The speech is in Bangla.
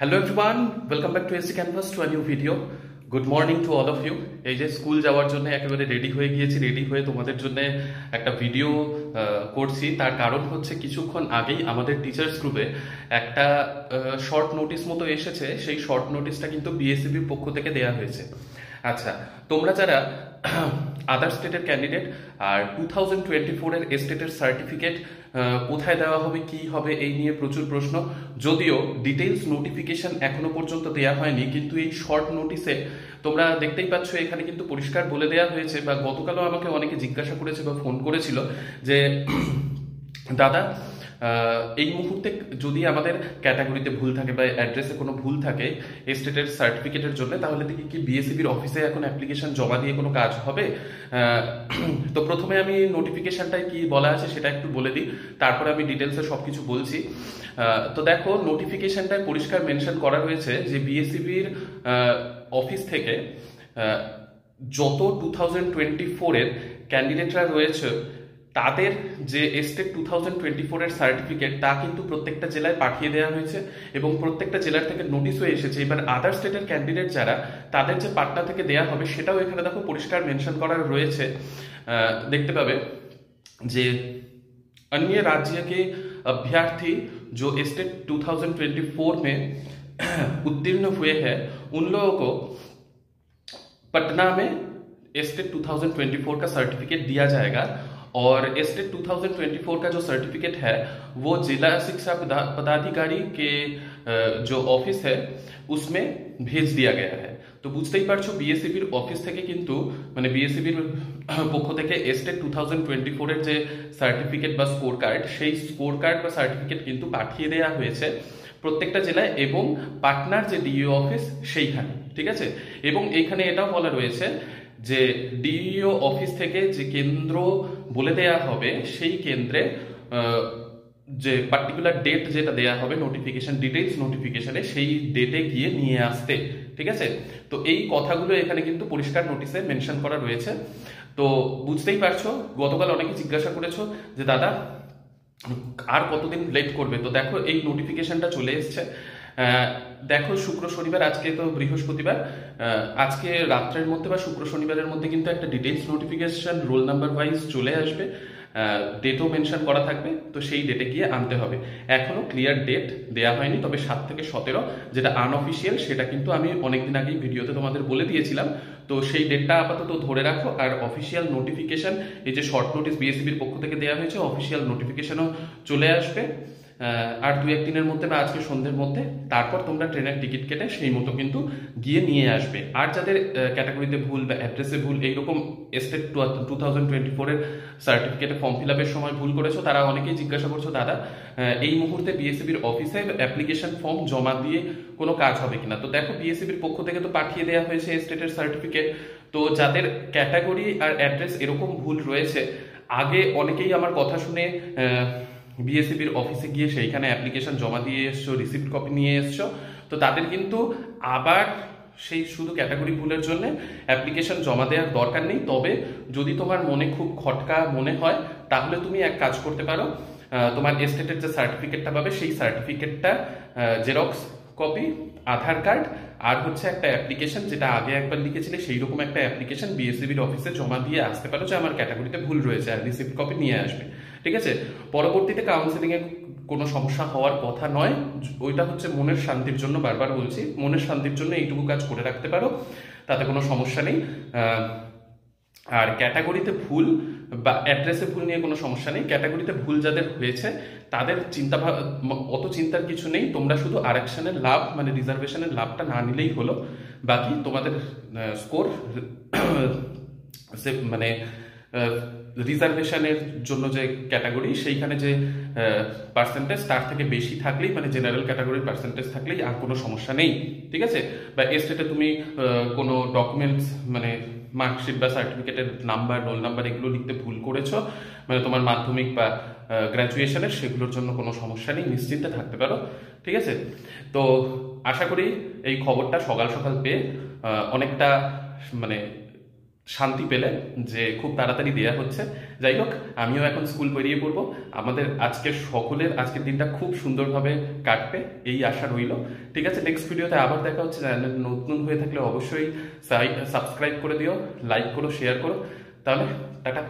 Hello everyone, welcome back to SC Canvas to a new video. Good morning to all of you. এই যে স্কুল যাওয়ার জন্য একেবারে রেডি হয়ে গিয়েছি, রেডি হয়ে তোমাদের জন্য একটা ভিডিও করছি। তার কারণ হচ্ছে কিছুক্ষণ আগেই আমাদের টিচার্স গ্রুপে একটা শর্ট নোটিশ মতো এসেছে। সেই শর্ট নোটিশটা কিন্তু বিএসসিবির পক্ষ থেকে দেয়া হয়েছে। আচ্ছা, তোমরা যারা আদার স্টেটের ক্যান্ডিডেট আর 2024 এর স্টেটের সার্টিফিকেট কোথায় দেওয়া হবে, কি হবে, এই নিয়ে প্রচুর প্রশ্ন। যদিও ডিটেইলস নোটিফিকেশন এখনো পর্যন্ত দেয়া হয়নি, কিন্তু এই শর্ট নোটিসে তোমরা দেখতেই পাচ্ছ এখানে কিন্তু পরিষ্কার বলে দেওয়া হয়েছে। বা গতকালও আমাকে অনেকে জিজ্ঞাসা করেছে বা ফোন করেছিল যে দাদা এই মুহূর্তে যদি আমাদের ক্যাটাগরিতে ভুল থাকে বা অ্যাড্রেসে কোনো ভুল থাকে স্টেটের সার্টিফিকেটের জন্য, তাহলে কি বিএসসিবির অফিসে এখন অ্যাপ্লিকেশন জমা দিয়ে কোনো কাজ হবে? তো প্রথমে আমি নোটিফিকেশনটায় কি বলা আছে সেটা একটু বলে দিই, তারপরে আমি ডিটেলসে সবকিছু বলছি। তো দেখো, নোটিফিকেশনটায় পরিষ্কার মেনশন করা রয়েছে যে বিএসসিবির অফিস থেকে যত 2024 এর ক্যান্ডিডেটরা রয়েছে তাদের যে স্টেট 2024 এর সার্টিফিকেট তা কিন্তু প্রত্যেকটা জেলায় পাঠিয়ে দেওয়া হয়েছে এবং প্রত্যেকটা জেলার থেকে নোটিশ হয়ে এসেছে। এবার আদার স্টেটের ক্যান্ডিডেট যারা, তাদের যে পাটনা থেকে দেয়া হবে সেটাও এখানে দেখো পরিষ্কার মেনশন করা রয়েছে। দেখতে পাবে যে अन्य राज्य के अभ्यर्थी जो स्टेट 2024 में उत्तीर्ण हुए हैं उन लोगों को पटना में स्टेट 2024 का सर्टिफिकेट दिया जाएगा। और स्टेट 2024 का जो सर्टिफिकेट है वो जिला शिक्षा पदाधिकारी के जो ऑफिस है उसमें भेज दिया गया है। তো বুঝতেই পারছো বিএসসিবির অফিস থেকে কিন্তু মানে বিএসসিবির পক্ষ থেকে স্টেট 2024 এর যে সার্টিফিকেট বা স্কোর কার্ড, সেই স্কোর কার্ড বা সার্টিফিকেট কিন্তু পাঠিয়ে দেওয়া হয়েছে প্রত্যেকটা জেলায় এবং পাটনার যে ডিইও অফিস সেইখানে, ঠিক আছে। এবং এইখানে এটাও বলা রয়েছে যে ডিইও অফিস থেকে যে কেন্দ্র বলে দেয়া হবে সেই কেন্দ্রে যে পার্টিকুলার ডেট যেটা দেয়া হবে নোটিফিকেশন, ডিটেইলস নোটিফিকেশনে, সেই ডেটে গিয়ে নিয়ে আসতে, ঠিক আছে। তো এই কথাগুলো এখানে কিন্তু পরিষ্কার নোটিশে মেনশন করা রয়েছে। তো বুঝতেই পারছো, গতকাল অনেকে জিজ্ঞাসা করেছো যে দাদা আর কতদিন লেট করবে। তো দেখো, এই নোটিফিকেশনটা চলে এসছে। দেখো, শুক্র শনিবার, আজকে তো বৃহস্পতিবার, আজকে রাত্রের মধ্যে বা শুক্র শনিবারের মধ্যে কিন্তু একটা details notification roll number wise চলে আসবে। ডেটও মেনশন করা থাকবে, তো সেই ডেটে গিয়ে আনতে হবে। এখনো ক্লিয়ার ডেট দেয়া হয়নি, তবে 7 থেকে 17 যেটা আনঅফিসিয়াল সেটা কিন্তু আমি অনেকদিন আগেই ভিডিওতে তোমাদের বলে দিয়েছিলাম। তো সেই ডেটটা আপাতত ধরে রাখো। আর অফিসিয়াল নোটিফিকেশন, এই যে শর্ট নোটিস বিএসসিবির পক্ষ থেকে দেওয়া হয়েছে, অফিসিয়াল নোটিফিকেশনও চলে আসবে আর 2-1 দিনের মধ্যে বা আজকে সন্ধ্যের মধ্যে। তারপর তোমরা ট্রেনের টিকিট কেটে সেই মতো কিন্তু গিয়ে নিয়ে আসবে। আর যাদের ক্যাটাগরিতে ভুল বা অ্যাড্রেসে ভুল, এইরকম স্টেট 2024 এর সার্টিফিকেটে ফর্ম ফিল আপের সময় ভুল করেছো, তারা অনেকেই জিজ্ঞাসা করছো দাদা এই মুহূর্তে বিএসসিবির অফিসে অ্যাপ্লিকেশন ফর্ম জমা দিয়ে কোনো কাজ হবে কিনা। তো দেখো, বিএসসিবির পক্ষ থেকে তো পাঠিয়ে দেওয়া হয়েছে স্টেটের সার্টিফিকেট। তো যাদের ক্যাটাগরি আর অ্যাড্রেস এরকম ভুল রয়েছে, আগে অনেকেই আমার কথা শুনে বিএসসিবির অফিসে গিয়ে সেইখানে অ্যাপ্লিকেশন জমা দিয়ে এসছো, রিসিপ্ট কপি নিয়ে এসছো, তো তাদের কিন্তু আবার সেই শুধু ক্যাটাগরি ভুলের জন্য অ্যাপ্লিকেশন জমা দেওয়ার দরকার নেই। তবে যদি তোমার মনে খুব খটকা মনে হয়, তাহলে তুমি এক কাজ করতে পারো, তোমার স্টেটের যে সার্টিফিকেটটা পাবে সেই সার্টিফিকেটটা জেরক্স কপি, আধার কার্ড আর হচ্ছে একটা অ্যাপ্লিকেশন, যেটা আগে একবার লিখেছিলে সেই রকম একটা অ্যাপ্লিকেশন বিএসসিবির অফিসে জমা দিয়ে আসতে পারো যে আমার ক্যাটাগরিতে ভুল রয়েছে, আর রিসিপ্ট কপি নিয়ে আসবে, ঠিক আছে। পরবর্তীতে কাউন্সিলিং এ কোনো সমস্যা হওয়ার কথা নয়, ওইটা হচ্ছে মনের শান্তির জন্য, বারবার বলছি, মনের শান্তির জন্য এইটুকু কাজ করে রাখতে পারো, তাতে কোনো সমস্যা নেই। আর ক্যাটাগরিতে ভুল বা অ্যাড্রেসে ভুল নিয়ে কোনো সমস্যা নেই। ক্যাটাগরিতে ভুল যাদের হয়েছে তাদের অত চিন্তার কিছু নেই। তোমরা শুধু আরেকশনের লাভ মানে রিজার্ভেশনের লাভটা না নিলেই হলো। বাকি তোমাদের স্কোর মানে রিজার্ভেশনের জন্য যে ক্যাটাগরি, সেইখানে যে পার্সেন্টেজ তার থেকে বেশি থাকলেই, মানে জেনারেল ক্যাটাগরির পার্সেন্টেজ থাকলেই আর কোনো সমস্যা নেই, ঠিক আছে। বা স্টেটে তুমি কোনো ডকুমেন্টস মানে মার্কশিট বা সার্টিফিকেটের নাম্বার, রোল নাম্বার এগুলো লিখতে ভুল করেছো, মানে তোমার মাধ্যমিক বা গ্র্যাজুয়েশনের, সেগুলোর জন্য কোনো সমস্যা নেই, নিশ্চিন্তে থাকতে পারো, ঠিক আছে। তো আশা করি এই খবরটা সকাল সকাল পেয়ে অনেকটা মানে শান্তি পেলে যে খুব তাড়াতাড়ি দেয়া হচ্ছে। যাই হোক, আমিও এখন স্কুল বেরিয়ে পড়বো। আমাদের আজকের দিনটা খুব সুন্দরভাবে কাটবে এই আশা রইল। ঠিক আছে, নেক্সট ভিডিওতে আবার দেখা হচ্ছে। চ্যানেল নতুন হয়ে থাকলে অবশ্যই সাবস্ক্রাইব করে দিও, লাইক করো, শেয়ার করো। তাহলে টাটা।